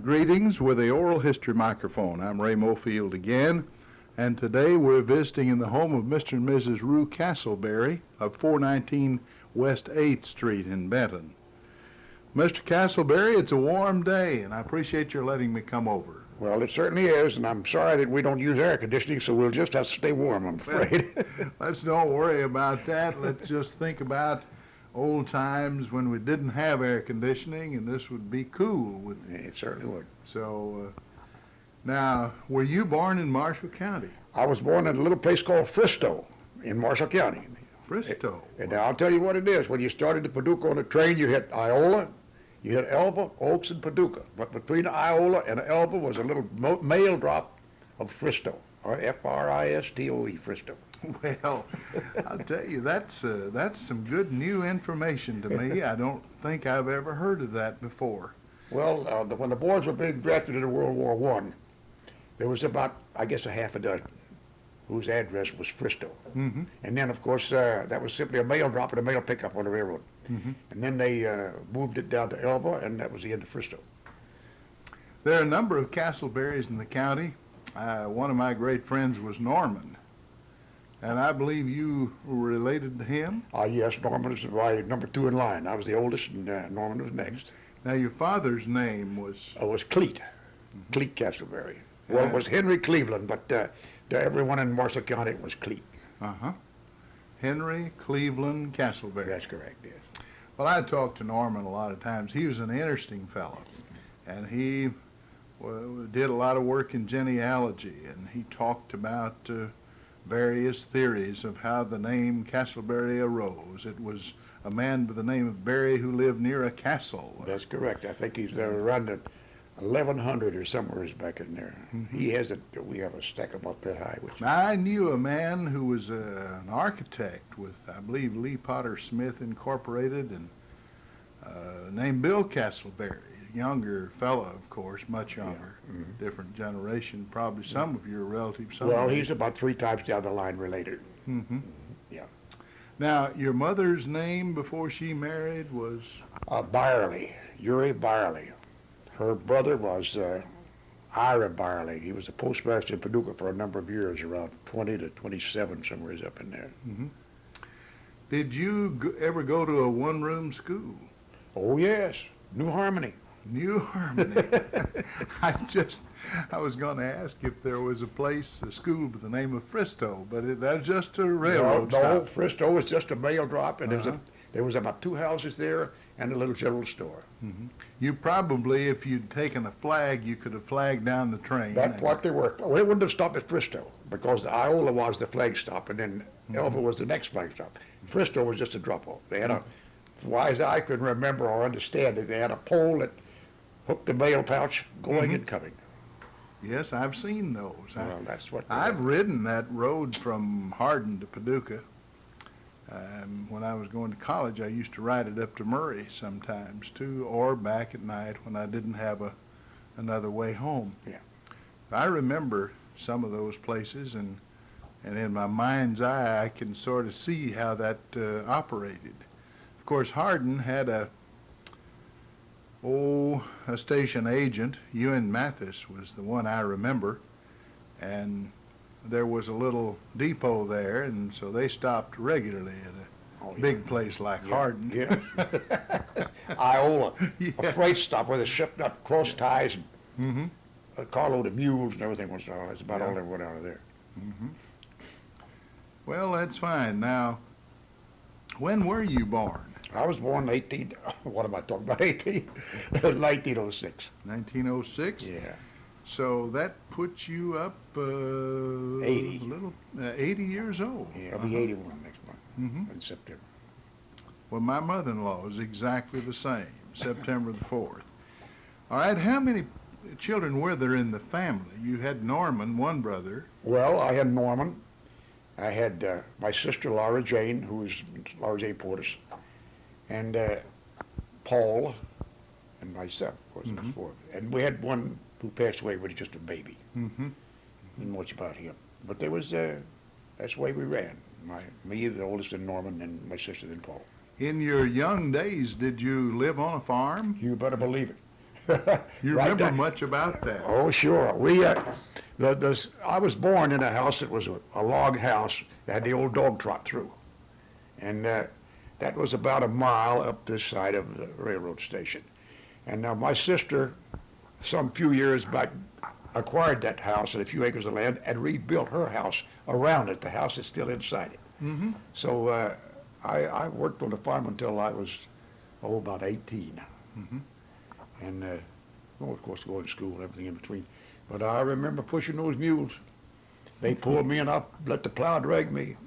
Greetings with the Oral History Microphone. I'm Ray Mofield again, and today we're visiting in the home of Mr. and Mrs. Rue Castleburry of 419 West 8th Street in Benton. Mr. Castleburry, it's a warm day, and I appreciate your letting me come over. Well, it certainly is, and I'm sorry that we don't use air conditioning, so we'll just have to stay warm, I'm afraid. Let's don't worry about that. Let's just think about old times when we didn't have air conditioning, and this would be cool. It certainly would. So, now, were you born in Marshall County? I was born in a little place called Fristow in Marshall County. Fristow. And now I'll tell you what it is. When you started to Paducah on the train, you hit Iola, you hit Elba, Oaks, and Paducah. But between Iola and Elba was a little mail drop of Fristow, or F-R-I-S-T-O-E, Fristow. Well, I'll tell you, that's some good new information to me. I don't think I've ever heard of that before. Well, when the boys were being drafted into World War I, there was about, I guess, a half a dozen whose address was Fristow. Mm-hmm. And then, of course, that was simply a mail drop and a mail pickup on the railroad. Mm-hmm. And then they moved it down to Elba, and that was the end of Fristow. There are a number of Castleberrys in the county. One of my great friends was Norman, and I believe you were related to him? Yes, Norman was my number 2 in line. I was the oldest, and Norman was next. Now, your father's name was? It was Cleet, Cleet Castleberry. Well, it was Henry Cleveland, but to everyone in Marshall County, it was Cleet. Uh-huh. Henry Cleveland Castleberry. That's correct, yes. Well, I talked to Norman a lot of times. He was an interesting fellow, and he did a lot of work in genealogy, and he talked about various theories of how the name Castleberry arose. It was a man by the name of Berry who lived near a castle. That's correct. I think he's around the 1100 or somewhere back in there. Mm-hmm. He has we have a stack about that high. I knew a man who was an architect with, I believe, Lee Potter Smith Incorporated, and named Bill Castleberry. Younger fellow, of course, much younger, yeah. Mm-hmm. Different generation, probably some of your relatives. Well, he's about 3 times down the line related. Mm-hmm. Yeah. Now, your mother's name before she married was? Byerly, Uri Byerly. Her brother was Ira Byerly. He was a postmaster in Paducah for a number of years, around 20 to 27, somewhere up in there. Mm-hmm. Did you ever go to a one-room school? Oh, yes, New Harmony. New Harmony. I was going to ask if there was a school by the name of Fristow, but that's just a railroad stop. No, Fristow was just a mail drop, and there was about 2 houses there and a little general store. Mm-hmm. You probably, if you'd taken a flag, you could have flagged down the train. That's what they were. Well, it wouldn't have stopped at Fristow, because Iola was the flag stop, and then Elba was the next flag stop. Fristow was just a drop-off. They had as wise as I could remember or understand it, they had a pole that hooked the mail pouch going and coming. Yes, I've seen those. Well, that's what I've ridden that road from Hardin to Paducah. When I was going to college, I used to ride it up to Murray sometimes too, or back at night when I didn't have another way home. Yeah. I remember some of those places, and in my mind's eye, I can sort of see how that operated. Of course, Hardin had a station agent. Ewan Mathis was the one I remember, and there was a little depot there, and so they stopped regularly at a big place like Hardin. Yeah. Iola, a freight stop where they shipped up cross ties and a carload of mules and everything. That's about all that went out of there. Mm-hmm. Well, that's fine. Now, when were you born? I was born what am I talking about, 1906. 1906? Yeah. So that puts you up 80. 80 years old. Yeah, I'll be 81 next month in September. Well, my mother-in-law is exactly the same, September the 4th. All right, how many children were there in the family? You had Norman, one brother. Well, I had Norman. I had my sister, Laura Jane, who was Laura Jane Portis, and Paul, and myself, of course, was 4. And we had one who passed away when he was just a baby. Didn't know much about him. But there was, that's the way we ran. Me, the oldest, and Norman, and my sister, then Paul. In your young days, did you live on a farm? You better believe it. You Right remember down- much about that? Oh, sure. I was born in a house that was a log house that had the old dog trot through. And that was about a mile up this side of the railroad station. And now my sister, some few years back, acquired that house and a few acres of land and rebuilt her house around it. The house is still inside it. Mm-hmm. So I worked on the farm until I was, about 18. Mm-hmm. And, of course, going to school and everything in between. But I remember pushing those mules. They pulled me and I let the plow drag me.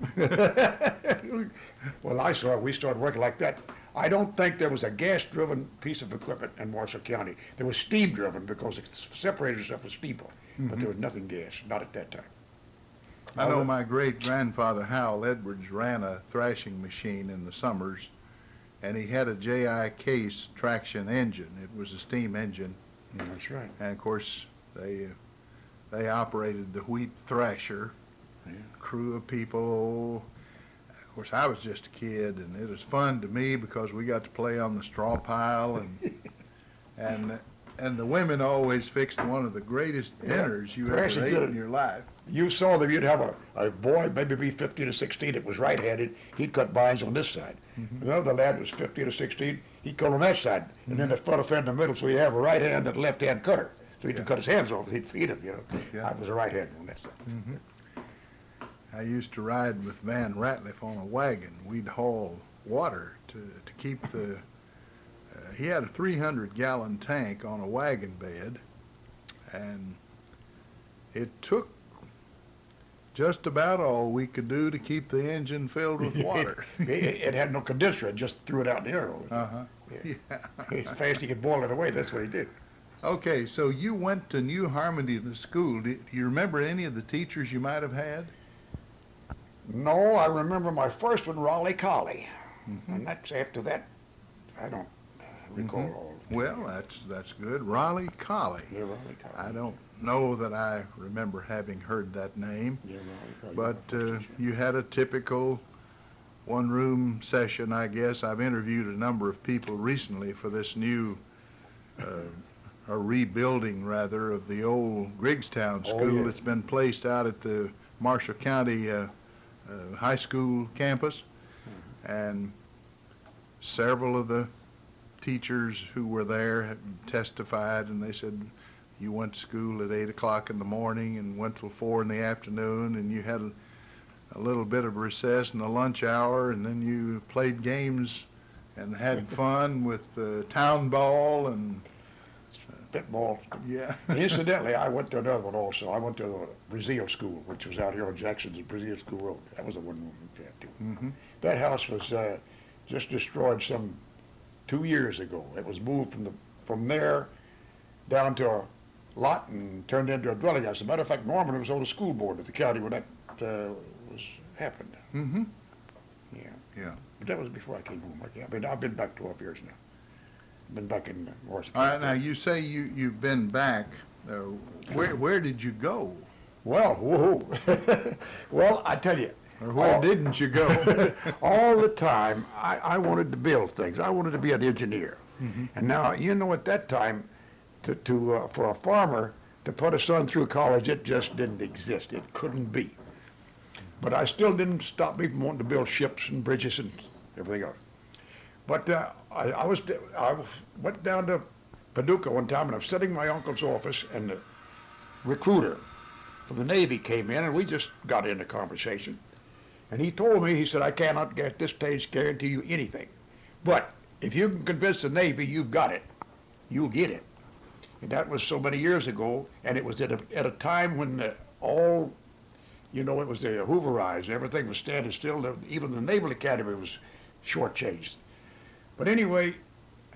Well, we started working like that. I don't think there was a gas-driven piece of equipment in Marshall County. There was steam-driven because it separated itself with steeple, but there was nothing gas, not at that time. I know my great-grandfather Howell Edwards ran a thrashing machine in the summers, and he had a J.I. Case traction engine. It was a steam engine, That's right. and of course they operated the wheat thrasher. Yeah. Crew of people. Of course, I was just a kid, and it was fun to me because we got to play on the straw pile, and the women always fixed one of the greatest dinners you ever Thrashing ate did it. in your life. You saw them, you'd have a boy, maybe be 15 or 16, that was right-handed. He'd cut vines on this side. Another lad was 15 or 16, he'd cut on that side. And then the fellow fed in the middle, so he'd have a right hand and a left hand cutter. So he could cut his hands off, he'd feed him, Yeah. I was a right hand on that side. I used to ride with Van Ratliff on a wagon. We'd haul water to keep the, he had a 300-gallon tank on a wagon bed, and it took just about all we could do to keep the engine filled with water. It had no condenser, it just threw it out in the air all the time. Yeah. As fast as he could boil it away, that's what he did. Okay, so you went to New Harmony to school. Do you remember any of the teachers you might have had? No, I remember my first one, Raleigh Colley. And that's after that, I don't recall all. Well, that's good. Raleigh Colley. Yeah, Raleigh Colley. I don't know that I remember having heard that name, Yeah, Raleigh Colley. but you had a typical one-room session, I guess. I've interviewed a number of people recently for this new, a rebuilding rather, of the old Griggstown Oh, School yeah. that's been placed out at the Marshall County high school campus. And several of the teachers who were there had testified, and they said you went to school at 8 o'clock in the morning and went till 4 in the afternoon, and you had a little bit of recess and a lunch hour, and then you played games and had fun with the town ball and Spitball. yeah. Incidentally, I went to another one also. I went to the Brazil School, which was out here on Jackson's Brazil School Road. That was a one-room flat, too. Mhm. That house was just destroyed some 2 years ago. It was moved from there down to a lot and turned into a dwelling house. As a matter of fact, Norman was on the school board of the county when that was happened. Mm-hmm. Yeah. Yeah. But that was before I came home. I've been back 12 years now. Been back in Washington. All right, now you say you've been back. Where did you go? Well, woohoo. Well, I tell you. Or where all- didn't you go? All the time, I wanted to build things. I wanted to be an engineer. And now, at that time, for a farmer to put a son through college, it just didn't exist. It couldn't be. But I still didn't stop me from wanting to build ships and bridges and everything else. But I went down to Paducah one time, and I was sitting in my uncle's office, and the recruiter for the Navy came in, and we just got into conversation. And he told me, he said, I cannot at this stage guarantee you anything. But if you can convince the Navy you've got it, you'll get it. And that was so many years ago, and it was at a time when it was Hooverized, everything was standing still. Even the Naval Academy was shortchanged. But anyway,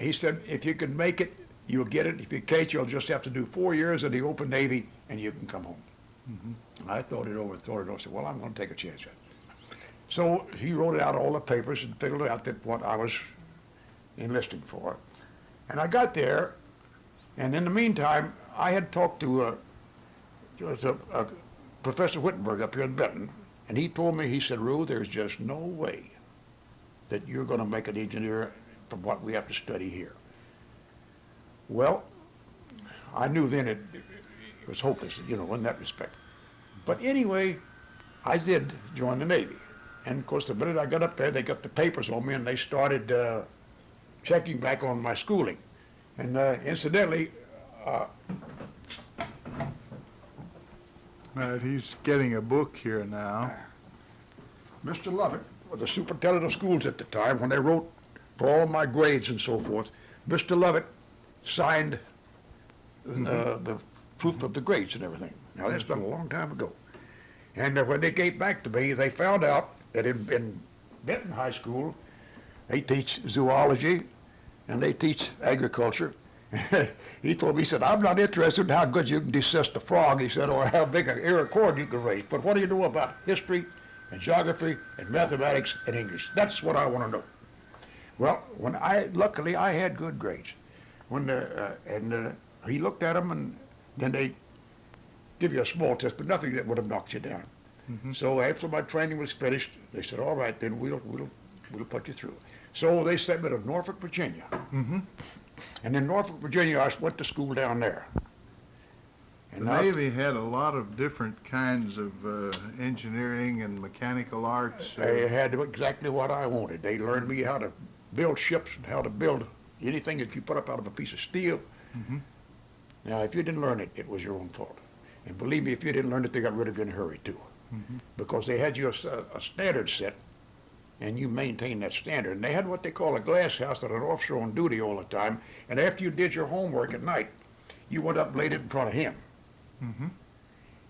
he said, if you can make it, you'll get it. If you can't, you'll just have to do 4 years in the open Navy, and you can come home. I thought it over, said, well, I'm going to take a chance at it. So he wrote out all the papers and figured out that what I was enlisting for. And I got there, and in the meantime, I had talked to Professor Wittenberg up here in Benton, and he told me, he said, Rue, there's just no way that you're going to make an engineer from what we have to study here. Well, I knew then it was hopeless, you know, in that respect. But anyway, I did join the Navy. And of course, the minute I got up there, they got the papers on me and they started checking back on my schooling. And incidentally, Right, he's getting a book here now. Mr. Lovett was the superintendent of schools at the time. When they wrote for all my grades and so forth, Mr. Lovett signed the proof of the grades and everything. Now, that's been a long time ago. And when they came back to me, they found out that in Benton High School, they teach zoology and they teach agriculture. He told me, he said, I'm not interested in how good you can desist a frog, he said, or how big an ear of corn you can raise. But what do you know about history and geography and mathematics and English? That's what I want to know. Well, luckily I had good grades. He looked at them, and then they give you a small test, but nothing that would have knocked you down. So after my training was finished, they said, all right, then we'll put you through. So they sent me to Norfolk, Virginia. And in Norfolk, Virginia, I went to school down there. The Navy had a lot of different kinds of engineering and mechanical arts. They had exactly what I wanted. They learned me how to build ships and how to build anything that you put up out of a piece of steel. Now, if you didn't learn it, it was your own fault. And believe me, if you didn't learn it, they got rid of you in a hurry, too. Because they had you a standard set, and you maintained that standard. And they had what they call a glass house that had an officer on duty all the time. And after you did your homework at night, you went up and laid it in front of him.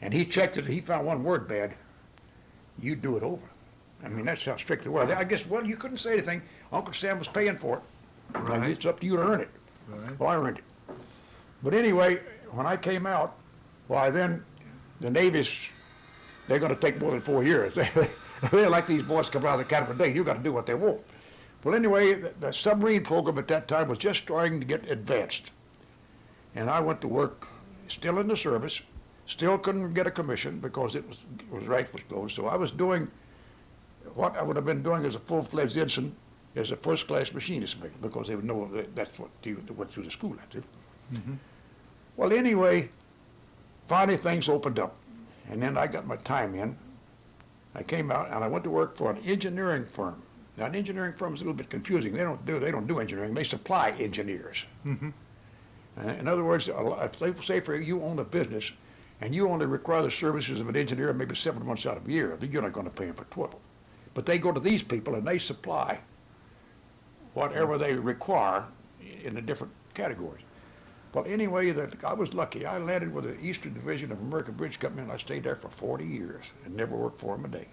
And he checked it. He found one word bad. You do it over. I mean, that's how strict it was. I guess, well, you couldn't say anything. Uncle Sam was paying for it. Right. It's up to you to earn it. Right. Well, I earned it. But anyway, when I came out, why then the Navy's, they're going to take more than 4 years. They're like these boys come out of the academy today. You got to do what they want. Well, anyway, the submarine program at that time was just starting to get advanced. And I went to work still in the service, still couldn't get a commission because it was rank was closed. So I was doing what I would have been doing as a full-fledged ensign as a first-class machinist mate, because they would know that's what you went through the school at. Well, anyway, finally things opened up. And then I got my time in. I came out and I went to work for an engineering firm. Now, an engineering firm is a little bit confusing. They don't do engineering. They supply engineers. In other words, say for you own a business and you only require the services of an engineer maybe 7 months out of a year, then you're not going to pay them for 12. But they go to these people and they supply whatever they require in the different categories. Well, anyway, I was lucky. I landed with the Eastern Division of American Bridge Company, and I stayed there for 40 years and never worked for them a day.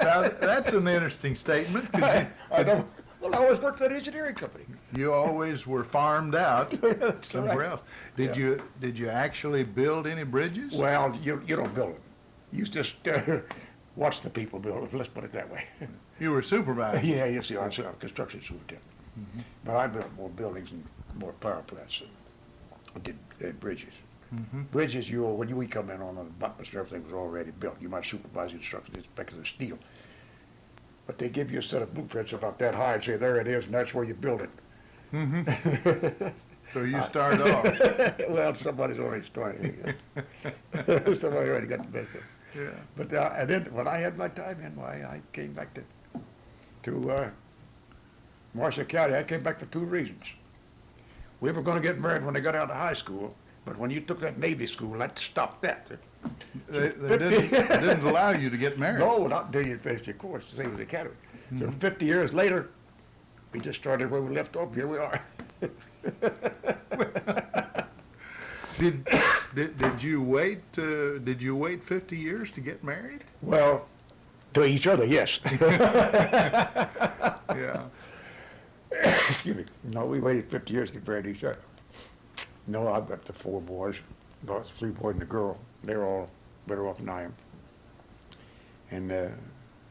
Now, that's an interesting statement. I always worked for that engineering company. You always were farmed out somewhere right. else. Did you actually build any bridges? Well, you don't build them. You just watch the people build them. Let's put it that way. You were supervisor. Yeah, you see, I was a construction superintendent. But I built more buildings and more power plants than I did bridges. Bridges, when we come in on the abutments and everything was already built. You might supervise the instructions, inspect the steel. But they give you a set of blueprints about that high and say, there it is, and that's where you build it. So you start off. Well, somebody's already started. Somebody already got the best of it. Yeah. But and then when I had my time in, I came back to Marshall County. I came back for 2 reasons. We were going to get married when I got out of high school, but when you took that Navy school, that stopped that. They didn't allow you to get married. No, not until you finished your course, the same as the academy. So 50 years later, we just started where we left off. Here we are. Did you wait 50 years to get married? Well, to each other, yes. Yeah. Excuse me. No, we waited 50 years to get married to each other. No, I've got the 4 boys, 3 boys and a girl. They're all better off than I am. And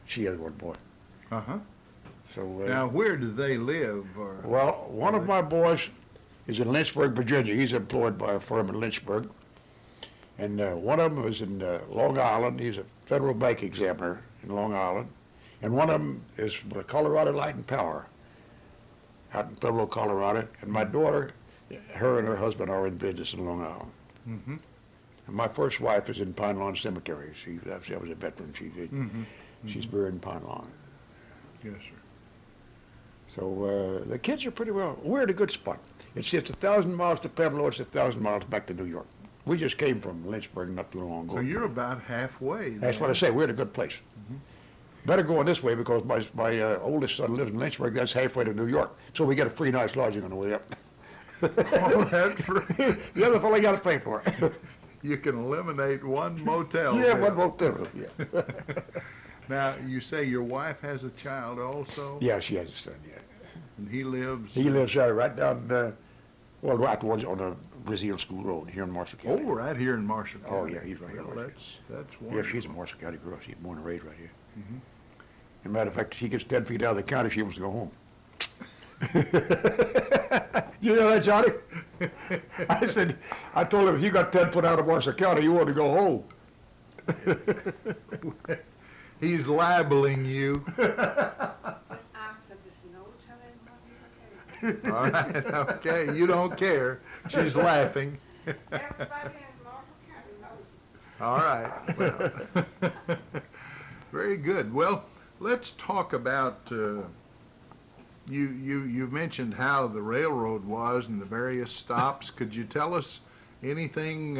she has 1 boy. So Now, where do they live? well, one of my boys is in Lynchburg, Virginia. He's employed by a firm in Lynchburg. And one of them is in Long Island. He's a federal bank examiner in Long Island. And one of them is with Colorado Light and Power out in Pueblo, Colorado. And my daughter her and her husband are in business in Long Island. Mm-hmm. And my first wife is in Pine Lawn Cemetery. She was a veteran. She's buried in Pine Lawn. Yes, sir. So the kids are pretty well. We're at a good spot. It's 1,000 miles to Pueblo. It's 1,000 miles back to New York. We just came from Lynchburg not too long ago. So you're about halfway. That's what I say. We're at a good place. Better going this way because my oldest son lives in Lynchburg. That's halfway to New York. So we get a free night's lodging on the way up. Oh, that's right. The other fellow got to pay for it. You can eliminate one motel. Yeah, bill. one motel. Yeah. Now, you say your wife has a child also? Yeah, she has a son. Yeah. And he lives? He lives right down, right towards on the Brazil School Road here in Marshall County. Oh, right here in Marshall County. Oh, yeah, he's right here. Well, that's Yeah, wonderful. she's a Marshall County girl. She's born and raised right here. As a matter of fact, she gets 10 feet out of the county, she wants to go home. You know that, Johnny? I told him, if you got 10 foot out of Marshall County, you want to go home. He's libeling you. All right, okay, you don't care. She's laughing. Everybody in Marshall County knows. All right. Well, very good. Well, let's talk about, you mentioned how the railroad was and the various stops. Could you tell us anything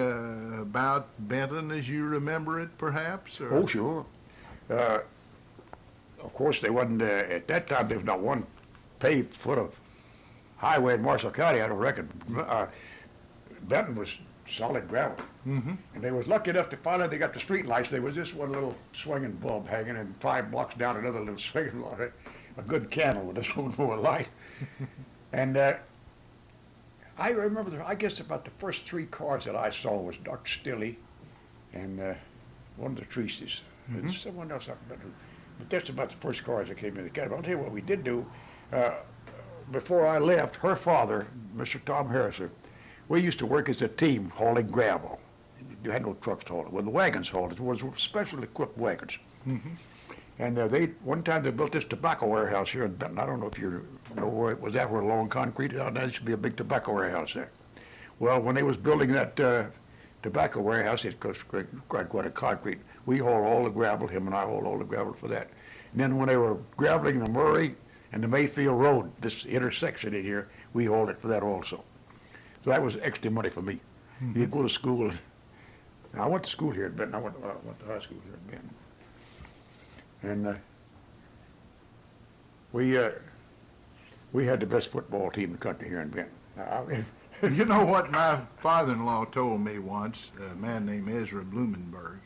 about Benton as you remember it, perhaps? Or? Oh, sure. Of course, they wasn't, at that time, there was not one paved foot of highway in Marshall County, I don't reckon. Benton was solid gravel. Mm-hmm. And they was lucky enough to finally they got the street lights. There was just one little swinging bulb hanging, and 5 blocks down another little swinging bulb. A good candle with this one more light. And I remember, I guess about the first 3 cars that I saw was Doc Stilley and one of the Treacies. And someone else I remember. But that's about the first cars that came in the county. I'll tell you what we did do. Before I left, her father, Mr. Tom Harrison, we used to work as a team hauling gravel. You had no trucks to haul it. Well, the wagons hauled it. It was specially equipped wagons. And one time they built this tobacco warehouse here in Benton. I don't know if you know where it was at, where long concrete. There used to be a big tobacco warehouse there. Well, when they was building that tobacco warehouse, it was quite a concrete. We hauled all the gravel, him and I hauled all the gravel for that. And then when they were graveling the Murray and the Mayfield Road, this intersection in here, we hauled it for that also. So that was extra money for me. You'd go to school. I went to school here at Benton. I went to high school here at Benton. And we had the best football team in the country here in Benton. You know what my father-in-law told me once, a man named Ezra Blumenberg.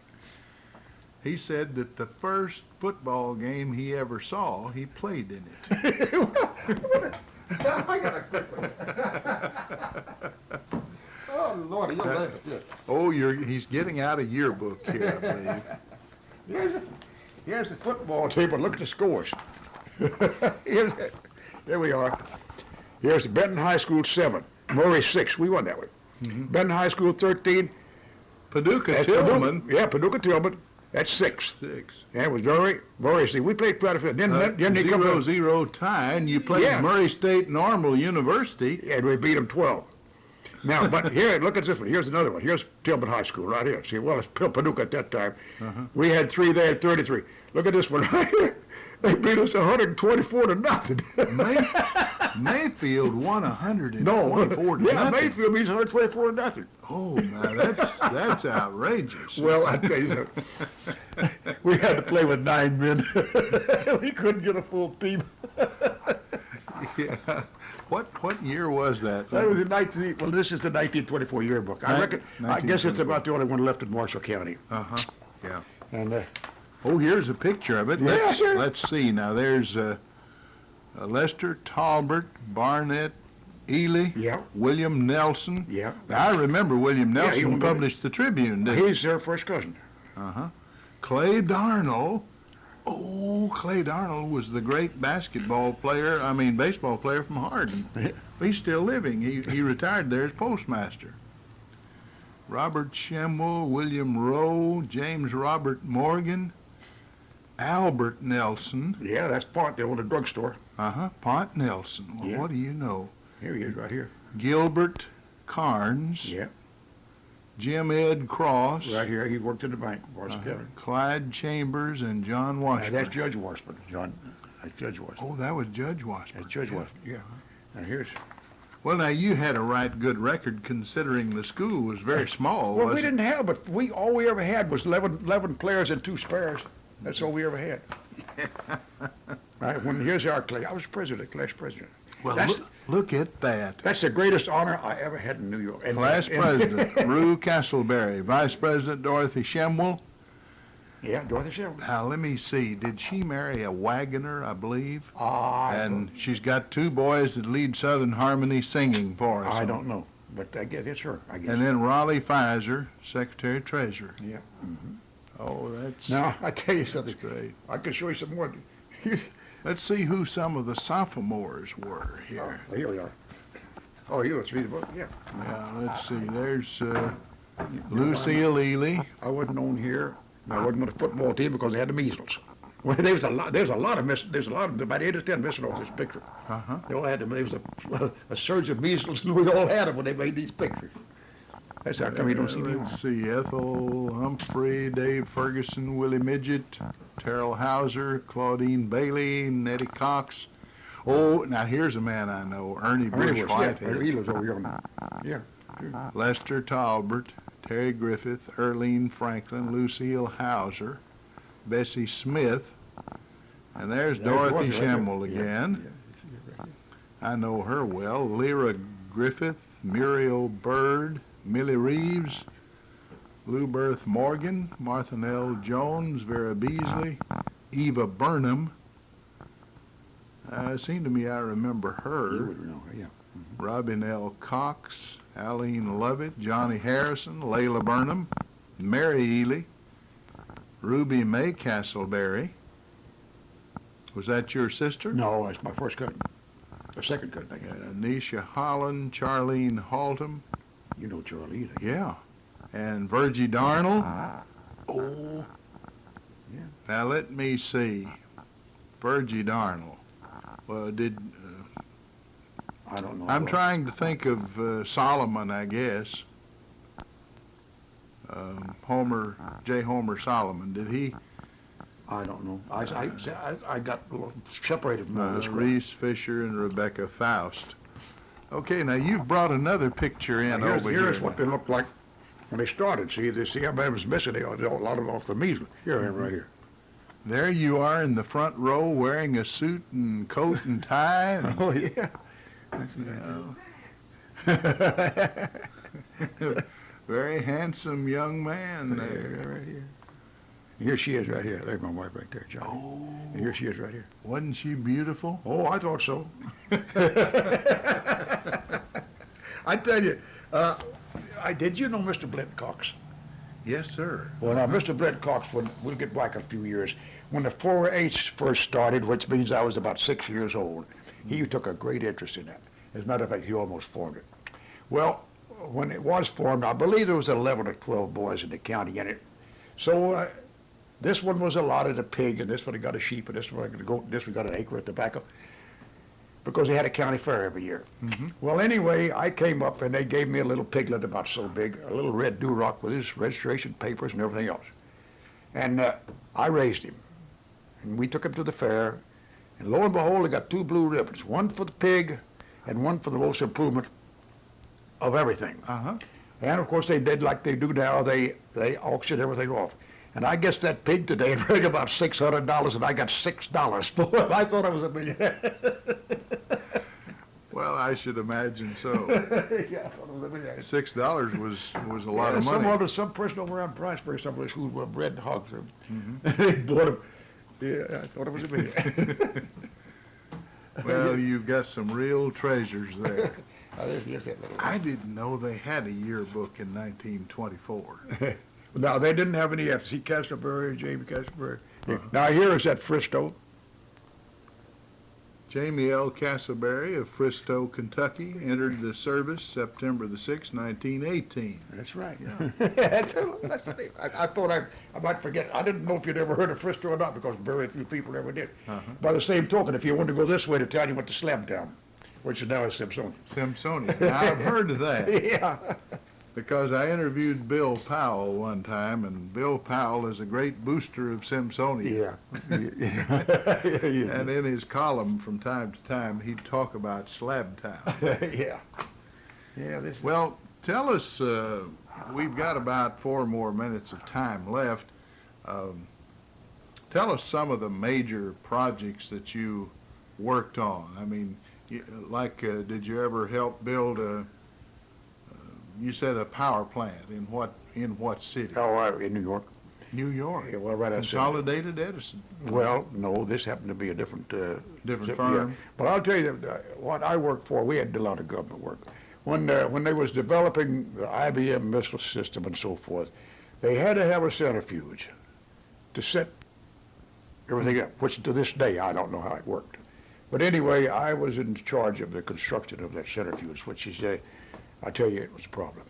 He said that the first football game he ever saw, he played in it. I got a quick one. Oh, Lord, you'll laugh at this. Oh, he's getting out a yearbook here, I believe. Here's the football team, but look at the scores. Here we are. Here's the Benton High School 7, Murray 6. We won that one. Benton High School 13. Paducah That's Tillman. Paducah Tillman. That's 6. 6. Yeah, it was Murray 6. We played quite a few. Then they come 0-0 tie, and you played Yeah. Murray State Normal University. and we beat them 12. Now, but here, look at this one. Here's another one. Here's Tillman High School right here. See, well, it's Paducah at that time. We had 3, they had 33. Look at this one right here. They beat us 124 to nothing. Mayfield won 124 to Yeah, nothing. Mayfield beats 124 to nothing. Oh, now that's outrageous. Well, I tell you something. We had to play with 9 men. We couldn't get a full team. Yeah. What year was that? That was well, this is the 1924 yearbook. I reckon. I guess it's about the only one left in Marshall County. Yeah. And Oh, here's a picture of it. Yeah, sure. Let's see. Now, there's Lester Talbert, Barnett, Ely, Yeah. William Nelson. Yeah. Now, I remember William he Nelson owned it. published the Tribune, didn't he? he's their first cousin. Clay Darnell. Oh, Clay Darnell was the great baseball player from Hardin. He's still living. He retired there as postmaster. Robert Shemwell, William Rowe, James Robert Morgan, Albert Nelson. Yeah, that's Pont. They own a drugstore. Pont Nelson. Well, Yeah. what do you know? Here he is, right here. Gilbert Carnes, Yeah, Jim Ed Cross, right here. He worked in the bank, Washington County. Clyde Chambers, and John That's Washburn. Judge Washburn, John. That's Judge Washburn. Oh, that was Judge Washburn. That's Judge Washburn, yeah. Now here's, Well, now you had a right good record considering the school was very small. well, we wasn't it? didn't have, but all we ever had was 11 players and 2 spares. That's all we ever had. Right, here's our class. I was president, class president. Well, That's- look at that. That's the greatest honor I ever had in New York. And- Class and- President, Rue Castleburry, Vice President Dorothy Shemwell. Yeah, Dorothy Shelby. Now, let me see, did she marry a wagoner, I believe? I And she's got 2 boys that lead Southern Harmony singing for us. don't know, but I guess it's her, I guess. And then Raleigh Pfizer, Secretary Treasurer. Yeah. Oh, that's Now, I tell you something. great. I can show you some more. Let's see who some of the sophomores were here. Here we are. Oh, you want to read the book? Yeah. Yeah, let's see, there's Lucille Ely. I wasn't on here. I wasn't on the football team because they had the measles. Well, there's a lot of about 8 or 10 missing off this picture. Uh-huh. They all had them. There was a surge of measles, and we all had them when they made these pictures. That's how come you don't see me on. Let's see, Ethel Humphrey, Dave Ferguson, Willie Midget, Terrell Hauser, Claudine Bailey, Nettie Cox. Oh, now here's a man I know, Ernie Bush Whitehead, He lives over here. Yeah. Sure. Lester Talbert, Terry Griffith, Earlene Franklin, Lucille Hauser, Bessie Smith, and there's Dorothy Shemmel again. I know her well. Lyra Griffith, Muriel Bird, Millie Reeves, Lou Berth Morgan, Martha Nell Jones, Vera Beasley, Eva Burnham. It seemed to me I remember You her. would know, yeah. Robin L. Cox, Aline Lovett, Johnny Harrison, Layla Burnham, Mary Ely, Ruby Mae Castleberry. Was that your sister? No, that's my first cousin. The second cousin, I guess. Nisha Holland, Charlene Haltom, You know Charlie. yeah, and Virgie Darnell. Oh, Yeah. now let me see. Virgie Darnell. Well, I don't know. I'm trying to think of Solomon, I guess. J. Homer Solomon. Did he? I don't know. I got a little separated from all this. crap. Reese Fisher and Rebecca Faust. Okay, now you've brought another picture in Now, over here. here's what they looked like when they started. See how bad was missing? A lot of them off the measles. Here I am right here. There you are in the front row wearing a suit and coat and tie. And, Oh, yeah. That's very handsome young man there. right here. Here she is right here. There's my wife right there, Johnny. Oh, And here she is right here. wasn't she beautiful? Oh, I thought so. I tell you, did you know Mr. Blent Cox? Yes, sir. Well, now, Mr. Blent Cox, we'll get back a few years. When the 4-H first started, which means I was about 6 years old, he took a great interest in that. As a matter of fact, he almost formed it. Well, when it was formed, I believe there was 11 or 12 boys in the county in it. So this one was allotted a pig, and this one got a sheep, and this one got a goat, and this one got an acre of tobacco, because they had a county fair every year. Well, anyway, I came up, and they gave me a little piglet about so big, a little red Duroc with his registration papers and everything else. And I raised him, and we took him to the fair, and lo and behold, I got 2 blue ribbons, one for the pig and one for the most improvement of everything. Uh-huh. And of course, they did like they do now, they auctioned everything off. And I guess that pig today would bring about $600, and I got $6 for it. I thought I was a millionaire. Well, I should imagine so. Yeah, I thought I was a millionaire. $6 was a lot of money. Some person over around Pricebury, someplace who were bred hogs. They bought them. Yeah, I thought it was a millionaire. Well, you've got some real treasures there. Here's that little. I didn't know they had a yearbook in 1924. Now, they didn't have any F's. See Castleburry, Jamie Castleburry. Yeah. Now, here is that Fristo. Jamie L. Castleberry of Fristow, Kentucky, entered the service September the 6th, 1918. That's right. That's the name. I thought I might forget. I didn't know if you'd ever heard of Fristo or not, because very few people ever did. By the same token, if you wanted to go this way to town, you went to Slam Town. which is now a Simpsonian. Simpsonian. Now, I've heard of that Yeah. because I interviewed Bill Powell one time, and Bill Powell is a great booster of Simpsonian. Yeah. And in his column from time to time, he'd talk about Slab Town. Yeah. Yeah, this Well, tell us, we've got about 4 more minutes of time left. Tell us some of the major projects that you worked on. I mean, did you ever help build you said a power plant in what city? in New York. New York. Yeah, well, right outside. Consolidated Edison. Well, no, this happened to be a different Different yeah. firm. But I'll tell you that what I worked for, we had a lot of government work. When they was developing the IBM missile system and so forth, they had to have a centrifuge to set everything up, which to this day I don't know how it worked. But anyway, I was in charge of the construction of that centrifuge, which is, I tell you, it was a problem.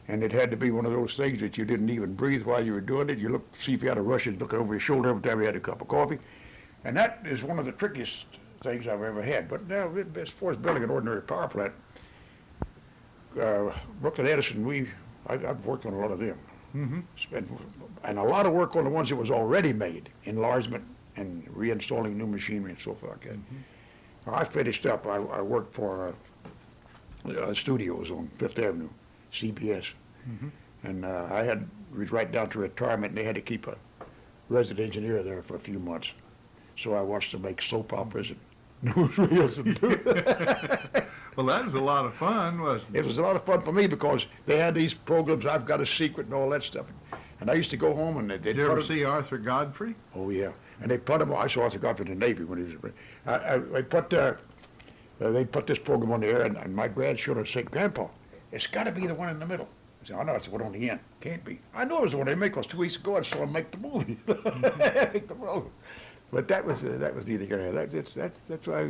And it had to be one of those things that you didn't even breathe while you were doing it. You looked, see if you had a Russian looking over your shoulder every time you had a cup of coffee. And that is one of the trickiest things I've ever had. But now, as far as building an ordinary power plant, Brooklyn Edison, I've worked on a lot of them. And a lot of work on the ones that was already made, enlargement and reinstalling new machinery and so forth like that. I finished up, I worked for studios on Fifth Avenue, CBS. And was right down to retirement, and they had to keep a resident engineer there for a few months. So I watched them make soap operas and newsreels and do it. Well, that was a lot of fun, wasn't it? It was a lot of fun for me because they had these programs, I've Got a Secret and all that stuff. And I used to go home and they'd Did you ever see Arthur Godfrey? Oh, yeah. And they put him, I saw Arthur Godfrey in the Navy when he was, they put this program on the air, and my grandchildren say, Grandpa, it's got to be the one in the middle. I said, oh, no, it's the one on the end. Can't be. I know it was the one they make, because 2 weeks ago I saw them make the movie. Make the program. But that was neither here nor there. That's why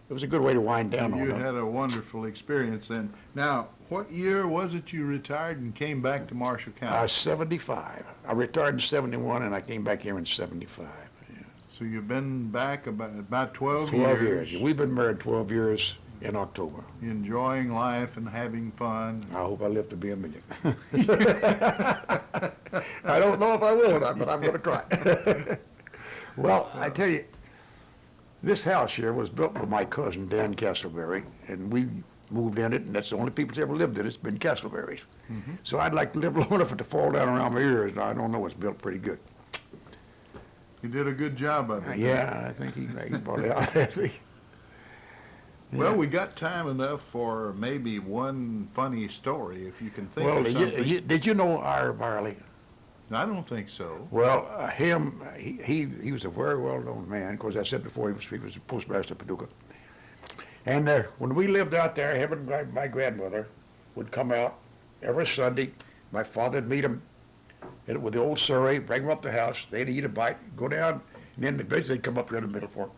it was a good way to wind down on You it. had a wonderful experience then. Now, what year was it you retired and came back to Marshall County? 75. I retired in 71, and I came back here in 75. Yeah. So you've been back about 12 12 years. years. We've been married 12 years in October. Enjoying life and having fun. I hope I live to be a million. I don't know if I will or not, but I'm going to try. Well, I tell you, this house here was built by my cousin, Dan Castleburry, and we moved in it, and that's the only people that's ever lived in it. It's been Castleberry's. So I'd like to live long enough for it to fall down around my ears, and I don't know, it's built pretty good. You did a good job of it. Yeah, I think he bought it out. Well, we got time enough for maybe one funny story, if you can think Well, of something. did you know R. Marley? I don't think so. Well, he was a very well-known man. Of course, I said before, he was a postmaster of Paducah. And when we lived out there, him and my grandmother would come out every Sunday. My father would meet him with the old surrey, bring him up to the house. They'd eat a bite, go down, and then eventually they'd come up here in the Middle Fork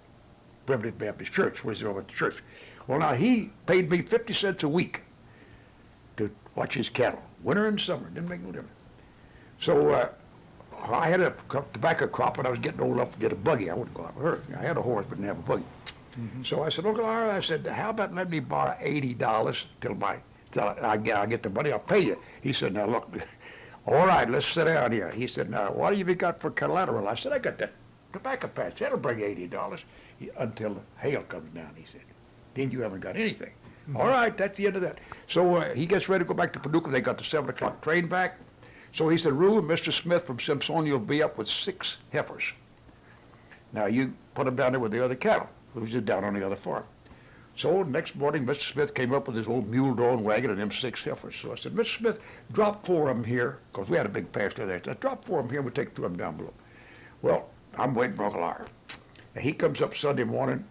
Primitive Baptist Church, where's over at the church. Well, now, he paid me 50 cents a week to watch his cattle, winter and summer. Didn't make no difference. So I had a tobacco crop, and I was getting old enough to get a buggy. I wouldn't go out with her. I had a horse, but didn't have a buggy. So I said, Uncle Ira, I said, how about letting me borrow $80 till I get the money, I'll pay you. He said, now look, all right, let's sit down here. He said, now, what have you got for collateral? I said, I got that tobacco patch. That'll bring $80 until the hail comes down, he said. Then you haven't got anything. All right, that's the end of that. So he gets ready to go back to Paducah. They got the 7 o'clock train back. So he said, Rue, Mr. Smith from Simpsonia will be up with 6 heifers. Now, you put them down there with the other cattle, who's just down on the other farm. So next morning, Mr. Smith came up with his old mule-drawn wagon and them 6 heifers. So I said, Mr. Smith, drop 4 of them here, because we had a big pasture there. I said, drop 4 of them here, we'll take 2 of them down below. Well, I'm waiting for Uncle Ira. And he comes up Sunday morning,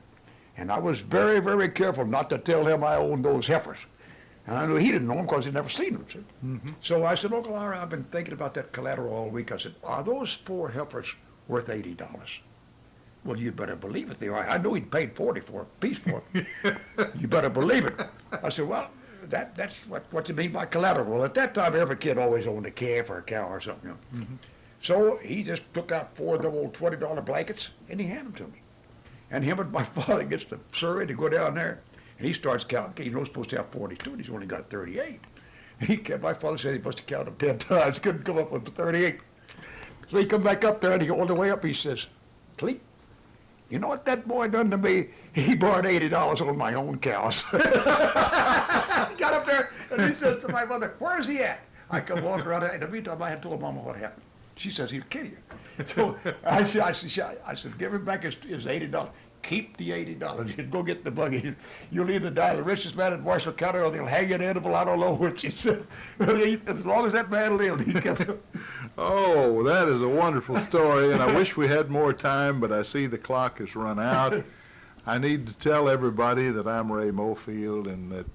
and I was very, very careful not to tell him I owned those heifers. And I knew he didn't know them because he'd never seen them. See? So I said, Uncle Ira, I've been thinking about that collateral all week. I said, are those 4 heifers worth $80? Well, you better believe it they are. I knew he'd paid $40 for a piece for them. You better believe it. I said, well, that's what you mean by collateral. Well, at that time, every kid always owned a calf or a cow or something. You know? So he just took out 4 of them old $20 blankets, and he handed them to me. And him and my father gets to Surrey to go down there, And he starts counting. He's supposed to have 42, and he's only got 38. My father said he must have counted 10 times, couldn't come up with 38. So he come back up there, and he all the way up, he says, Clete, you know what that boy done to me? He borrowed $80 on my own cows. He got up there, and he said to my mother, where's he at? I come walking around, and in the meantime, I had told Mama what happened. She says, he'll kill you. So I said, give him back his $80. Keep the $80. You go get the buggy. You'll either die the richest man in Marshall County, or they'll hang you in Edible. I don't know which. He said, as long as that man lived, he kept. Oh, that is a wonderful story, and I wish we had more time, but I see the clock has run out. I need to tell everybody that I'm Ray Mofield and that